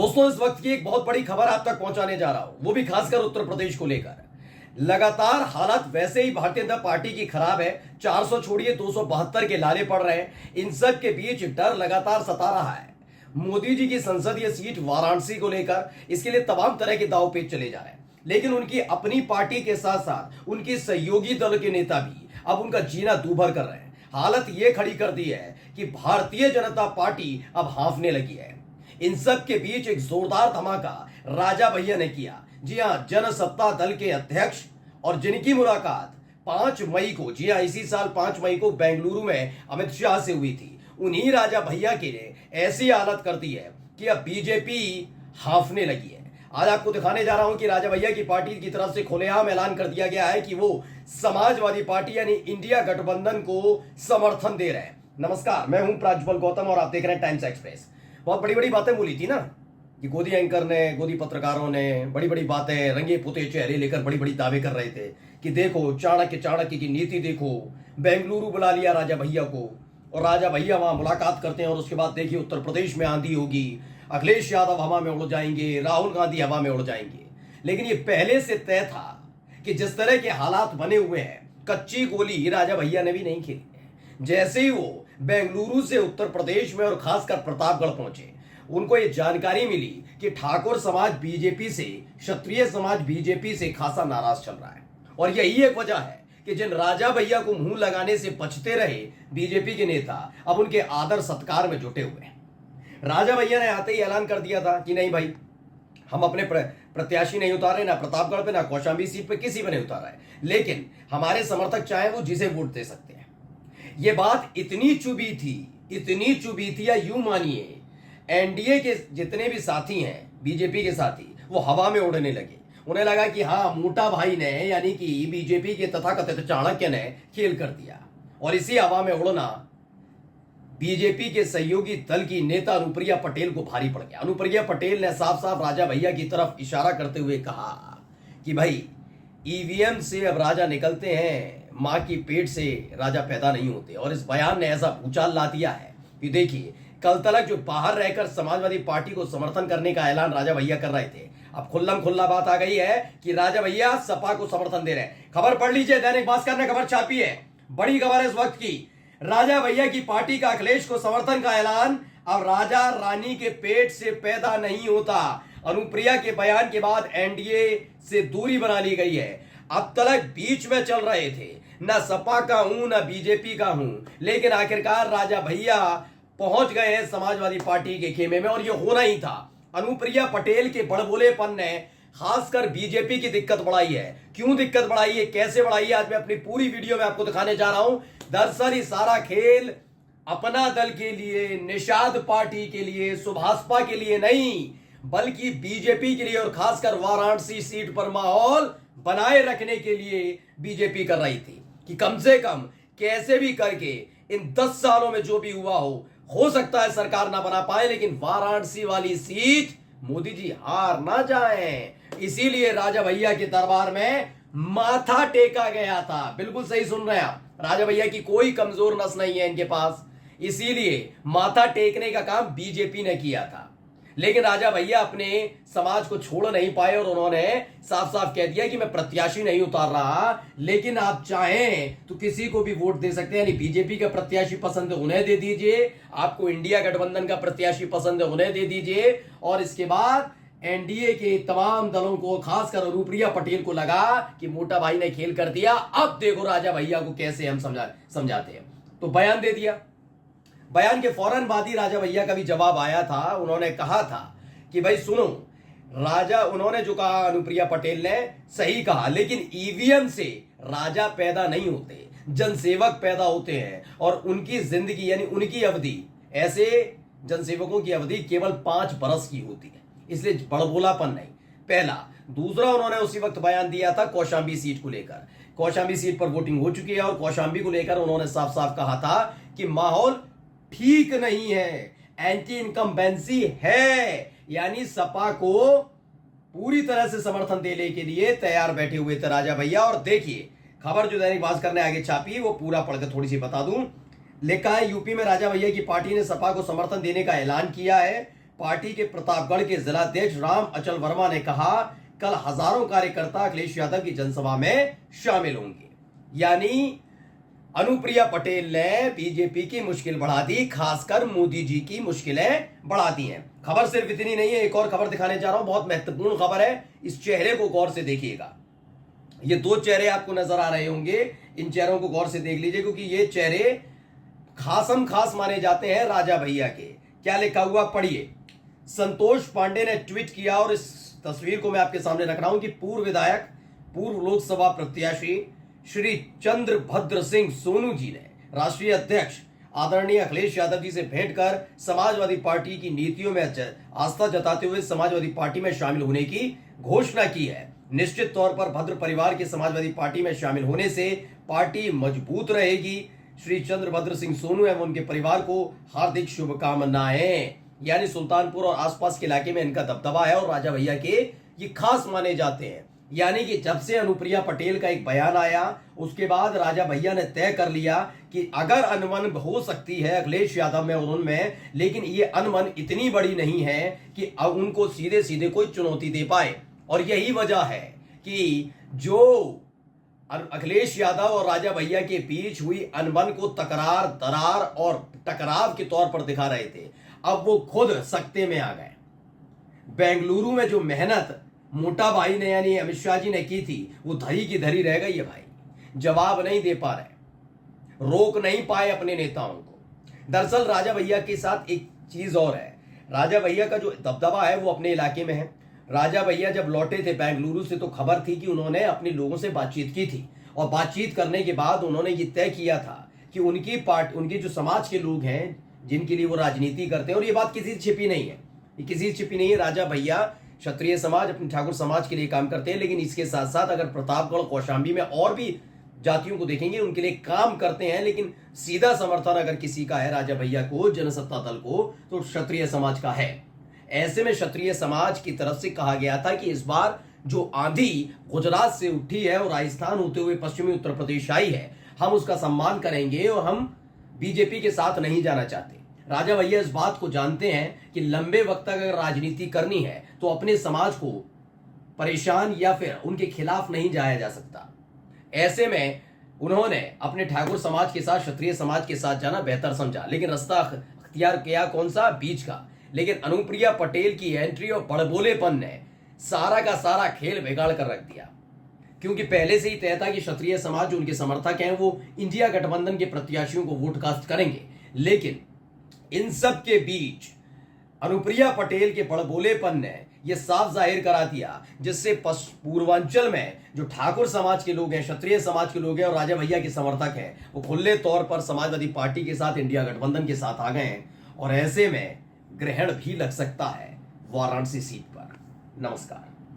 दोस्तों, इस वक्त की एक बहुत बड़ी खबर आप तक पहुंचाने जा रहा हूं, वो भी खासकर उत्तर प्रदेश को लेकर। लगातार हालात वैसे ही भारतीय जनता पार्टी की खराब है। 400 छोड़िए 272 के लाले पड़ रहे हैं। इन सब के बीच डर लगातार सता रहा है। मोदी जी की संसदीय सीट वाराणसी को लेकर इसके लिए तमाम तरह के दाव पेच चले जा रहे हैं, लेकिन उनकी अपनी पार्टी के साथ साथ उनकी सहयोगी दल के नेता भी अब उनका जीना दूभर कर रहे हैं। हालत ये खड़ी कर दी है कि भारतीय जनता पार्टी अब हांफने लगी है। इन सब के बीच एक जोरदार धमाका राजा भैया ने किया। जी हां, जनसत्ता दल के अध्यक्ष और जिनकी मुलाकात 5 मई को, जी हां, इसी साल 5 मई को बेंगलुरु में अमित शाह से हुई थी, उन्हीं राजा भैया के ने ऐसी हालत कर दी है कि अब बीजेपी हांफने लगी है। आज आपको दिखाने जा रहा हूं कि राजा भैया की पार्टी की तरफ से खुलेआम ऐलान कर दिया गया है कि वो समाजवादी पार्टी यानी इंडिया गठबंधन को समर्थन दे रहे हैं। नमस्कार, मैं हूं प्राज्वल गौतम और आप देख रहे हैं टाइम्स एक्सप्रेस। बहुत बड़ी बड़ी बातें बोली थी ना कि गोदी एंकर ने, गोदी पत्रकारों ने बड़ी बड़ी बातें, रंगे पुते चेहरे लेकर बड़ी बड़ी दावे कर रहे थे कि देखो चाणक्य की नीति देखो। बेंगलुरु बुला लिया राजा भैया को और राजा भैया वहां मुलाकात करते हैं और उसके बाद देखिए उत्तर प्रदेश में आंधी होगी, अखिलेश यादव हवा में उड़ जाएंगे, राहुल गांधी हवा में उड़ जाएंगे। लेकिन ये पहले से तय था कि जिस तरह के हालात बने हुए हैं, कच्ची गोली राजा भैया ने भी नहीं खेली। जैसे ही वो बेंगलुरु से उत्तर प्रदेश में और खासकर प्रतापगढ़ पहुंचे, उनको ये जानकारी मिली कि ठाकुर समाज बीजेपी से, क्षत्रिय समाज बीजेपी से खासा नाराज चल रहा है। और यही एक वजह है कि जिन राजा भैया को मुंह लगाने से बचते रहे बीजेपी के नेता, अब उनके आदर सत्कार में जुटे हुए हैं। राजा भैया ने आते ही ऐलान कर दिया था कि नहीं भाई, हम अपने प्रत्याशी नहीं उतारे, ना प्रतापगढ़ पे ना कौशाम्बी सीट पे, किसी पे नहीं उतारा है, लेकिन हमारे समर्थक चाहे वो जिसे वोट दे सकते हैं। ये बात इतनी चुभी थी या यूं मानिए एनडीए के जितने भी साथी हैं, बीजेपी के साथी, वो हवा में उड़ने लगे। उन्हें लगा कि हाँ, मोटा भाई ने यानी कि बीजेपी के तथाकथित चाणक्य ने खेल कर दिया। और इसी हवा में उड़ना बीजेपी के सहयोगी दल की नेता अनुप्रिया पटेल को भारी पड़ गया। अनुप्रिया पटेल ने साफ साफ राजा भैया की तरफ इशारा करते हुए कहा कि भाई, ईवीएम से अब राजा निकलते हैं, मां की पेट से राजा पैदा नहीं होते। और इस बयान ने ऐसा भूचाल ला दिया है कि देखिए, कल तक जो बाहर रहकर समाजवादी पार्टी को समर्थन करने का ऐलान राजा भैया कर रहे थे, अब खुल्लम खुल्ला बात आ गई है कि राजा भैया सपा को समर्थन दे रहे हैं। खबर पढ़ लीजिए, दैनिक भास्कर ने खबर छापी है, बड़ी खबर है इस वक्त की। राजा भैया की पार्टी का अखिलेश को समर्थन का ऐलान, अब राजा रानी के पेट से पैदा नहीं होता। अनुप्रिया के बयान के बाद एनडीए से दूरी बना ली गई है। अब तक बीच में चल रहे थे, ना सपा का हूं ना बीजेपी का हूं, लेकिन आखिरकार राजा भैया पहुंच गए हैं समाजवादी पार्टी के खेमे में, और ये होना ही था। अनुप्रिया पटेल के बड़बोलेपन ने खासकर बीजेपी की दिक्कत बढ़ाई है। क्यों दिक्कत बढ़ाई है, कैसे बढ़ाई है, आज मैं अपनी पूरी वीडियो में आपको दिखाने जा रहा हूं। दरअसल ये सारा खेल अपना दल के लिए, निषाद पार्टी के लिए, सुभाषपा के लिए नहीं, बल्कि बीजेपी के लिए और खासकर वाराणसी सीट पर माहौल बनाए रखने के लिए बीजेपी कर रही थी कि कम से कम कैसे भी करके इन 10 सालों में जो भी हुआ हो सकता है सरकार ना बना पाए, लेकिन वाराणसी वाली सीट मोदी जी हार ना जाएं। इसीलिए राजा भैया के दरबार में माथा टेका गया था। बिल्कुल सही सुन रहे हैं आप, राजा भैया की कोई कमजोर नस नहीं है इनके पास, इसीलिए माथा टेकने का काम बीजेपी ने किया था। लेकिन राजा भैया अपने समाज को छोड़ नहीं पाए और उन्होंने साफ साफ कह दिया कि मैं प्रत्याशी नहीं उतार रहा, लेकिन आप चाहें तो किसी को भी वोट दे सकते हैं। यानी बीजेपी का प्रत्याशी पसंद है उन्हें दे दीजिए, आपको इंडिया गठबंधन का प्रत्याशी पसंद है उन्हें दे दीजिए। और इसके बाद एनडीए के तमाम दलों को, खासकर अनुप्रिया पटेल को लगा कि मोटा भाई ने खेल कर दिया, अब देखो राजा भैया को कैसे हम समझाते हैं। तो बयान दे दिया। बयान के फौरन बाद ही राजा भैया का भी जवाब आया था। उन्होंने कहा था कि भाई सुनो, उन्होंने जो कहा अनुप्रिया पटेल ने सही कहा, लेकिन ईवीएम से राजा पैदा नहीं होते, जनसेवक पैदा होते हैं। और उनकी जिंदगी यानी उनकी अवधि, ऐसे जनसेवकों की अवधि केवल 5 बरस की होती है, इसलिए बड़बोलापन नहीं। पहला। दूसरा, उन्होंने उसी वक्त बयान दिया था कौशाम्बी सीट को लेकर। कौशाम्बी सीट पर वोटिंग हो चुकी है और कौशाम्बी को लेकर उन्होंने साफ साफ कहा था कि माहौल ठीक नहीं है, एंटी इनकम्बेंसी है, यानी सपा को पूरी तरह से समर्थन देने के लिए तैयार बैठे हुए थे राजा भैया। और देखिए, खबर जो दैनिक भास्कर ने आगे छापी वो पूरा पढ़कर थोड़ी सी बता दूं। लिखा है, यूपी में राजा भैया की पार्टी ने सपा को समर्थन देने का ऐलान किया है। पार्टी के प्रतापगढ़ के जिलाध्यक्ष राम अचल वर्मा ने कहा, कल हजारों कार्यकर्ता अखिलेश यादव की जनसभा में शामिल होंगे। यानी अनुप्रिया पटेल ने बीजेपी की मुश्किल बढ़ा दी, खासकर मोदी जी की मुश्किलें बढ़ा दी हैं। खबर सिर्फ इतनी नहीं है, एक और खबर दिखाने जा रहा हूं, बहुत महत्वपूर्ण खबर है। इस चेहरे को गौर से देखिएगा। ये दो चेहरे आपको नजर आ रहे होंगे, इन चेहरों को गौर से देख लीजिए, क्योंकि ये चेहरे खासम खास माने जाते हैं राजा भैया के। क्या लिखा हुआ पढ़िए। संतोष पांडे ने ट्वीट किया और इस तस्वीर को मैं आपके सामने रख रहा हूं कि पूर्व विधायक, पूर्व लोकसभा प्रत्याशी श्री चंद्रभद्र सिंह सोनू जी ने राष्ट्रीय अध्यक्ष आदरणीय अखिलेश यादव जी से भेंट कर समाजवादी पार्टी की नीतियों में आस्था जताते हुए समाजवादी पार्टी में शामिल होने की घोषणा की है। निश्चित तौर पर भद्र परिवार के समाजवादी पार्टी में शामिल होने से पार्टी मजबूत रहेगी। श्री चंद्रभद्र सिंह सोनू एवं उनके परिवार को हार्दिक शुभकामनाएं। यानी सुल्तानपुर और आसपास के इलाके में इनका दबदबा है और राजा भैया के ये खास माने जाते हैं। यानी कि जब से अनुप्रिया पटेल का एक बयान आया, उसके बाद राजा भैया ने तय कर लिया कि अगर अनबन हो सकती है अखिलेश यादव में और उनमें, लेकिन ये अनबन इतनी बड़ी नहीं है कि अब उनको सीधे सीधे कोई चुनौती दे पाए। और यही वजह है कि जो अखिलेश यादव और राजा भैया के बीच हुई अनबन को तकरार, दरार और टकराव के तौर पर दिखा रहे थे, अब वो खुद सख्ते में आ गए। बेंगलुरु में जो मेहनत मोटा भाई ने यानी अमित शाह जी ने की थी, वो धरी की धरी रह गई है भाई। जवाब नहीं दे पा रहे, रोक नहीं पाए अपने नेताओं को। दरअसल राजा भैया के साथ एक चीज और है। राजा भैया का जो दबदबा है वो अपने इलाके में है। राजा भैया जब लौटे थे बेंगलुरु से तो खबर थी कि उन्होंने अपने लोगों से बातचीत की थी और बातचीत करने के बाद उन्होंने ये तय किया था कि उनकी पार्टी, उनके जो समाज के लोग हैं जिनके लिए वो राजनीति करते हैं, और ये बात किसी से छिपी नहीं है, ये किसी से छिपी नहीं है। राजा भैया क्षत्रिय समाज, अपने ठाकुर समाज के लिए काम करते हैं, लेकिन इसके साथ साथ अगर प्रतापगढ़, कौशाम्बी में और भी जातियों को देखेंगे उनके लिए काम करते हैं। लेकिन सीधा समर्थन अगर किसी का है राजा भैया को, जनसत्ता दल को, तो क्षत्रिय समाज का है। ऐसे में क्षत्रिय समाज की तरफ से कहा गया था कि इस बार जो आंधी गुजरात से उठी है और राजस्थान होते हुए पश्चिमी उत्तर प्रदेश आई है, हम उसका सम्मान करेंगे और हम बीजेपी के साथ नहीं जाना चाहते। राजा भैया इस बात को जानते हैं कि लंबे वक्त तक अगर राजनीति करनी है तो अपने समाज को परेशान या फिर उनके खिलाफ नहीं जाया जा सकता। ऐसे में उन्होंने अपने ठाकुर समाज के साथ, क्षत्रिय समाज के साथ जाना बेहतर समझा, लेकिन रास्ता अख्तियार किया कौन सा? बीच का। लेकिन अनुप्रिया पटेल की एंट्री और बड़बोलेपन ने सारा का सारा खेल बिगाड़ कर रख दिया, क्योंकि पहले से ही तय था कि क्षत्रिय समाज जो उनके समर्थक हैं वो इंडिया गठबंधन के प्रत्याशियों को वोट कास्ट करेंगे। लेकिन इन सब के बीच अनुप्रिया पटेल के बड़बोलेपन ने यह साफ जाहिर करा दिया, जिससे पूर्वांचल में जो ठाकुर समाज के लोग हैं, क्षत्रिय समाज के लोग हैं और राजा भैया के समर्थक हैं, वो खुले तौर पर समाजवादी पार्टी के साथ, इंडिया गठबंधन के साथ आ गए हैं। और ऐसे में ग्रहण भी लग सकता है वाराणसी सीट पर। नमस्कार।